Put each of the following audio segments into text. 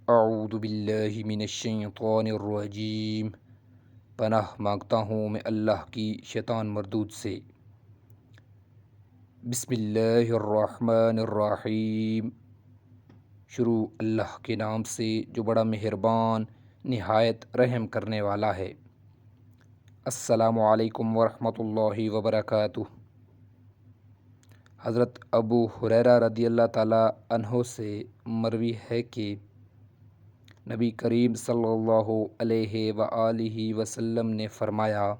اعوذ باللہ من الشیطان الرجیم۔ پناہ مانگتا ہوں میں اللہ کی شیطان مردود سے۔ بسم اللہ الرحمن الرحیم۔ شروع اللہ کے نام سے جو بڑا مہربان نہایت رحم کرنے والا ہے۔ السلام علیکم ورحمۃ اللہ وبرکاتہ۔ حضرت ابو ہریرہ رضی اللہ تعالیٰ عنہ سے مروی ہے کہ نبی کریم صلی اللہ علیہ وآلہ وسلم نے فرمایا،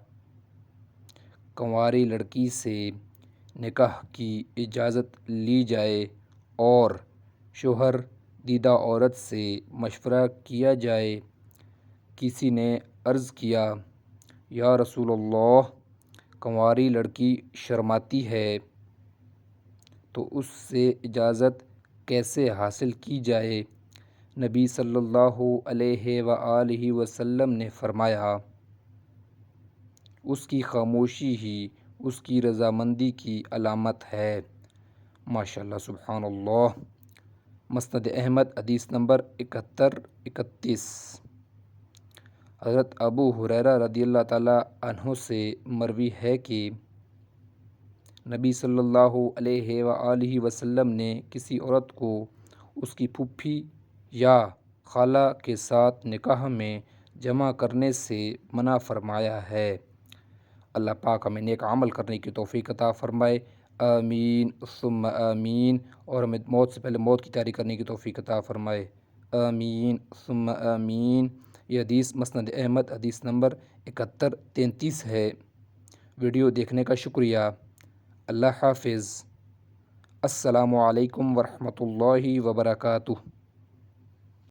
کنواری لڑکی سے نکاح کی اجازت لی جائے اور شوہر دیدہ عورت سے مشورہ کیا جائے۔ کسی نے عرض کیا، یا رسول اللہ، کنواری لڑکی شرماتی ہے تو اس سے اجازت کیسے حاصل کی جائے؟ نبی صلی اللہ علیہ وآلہ وسلم نے فرمایا، اس کی خاموشی ہی اس کی رضامندی کی علامت ہے۔ ماشاءاللہ، سبحان اللہ۔ مسند احمد حدیث نمبر 7131۔ حضرت ابو ہریرہ رضی اللہ تعالیٰ عنہ سے مروی ہے کہ نبی صلی اللہ علیہ وآلہ وسلم نے کسی عورت کو اس کی پھوپھی یا خالہ کے ساتھ نکاح میں جمع کرنے سے منع فرمایا ہے۔ اللہ پاک ہمیں نیک عمل کرنے کی توفیق عطا فرمائے، آمین ثم آمین، اور ہمیں موت سے پہلے موت کی تیاری کرنے کی توفیق عطا فرمائے، آمین ثم آمین۔ یہ حدیث مسند احمد حدیث نمبر 7133 ہے۔ ویڈیو دیکھنے کا شکریہ۔ اللہ حافظ۔ السلام علیکم ورحمۃ اللہ وبرکاتہ۔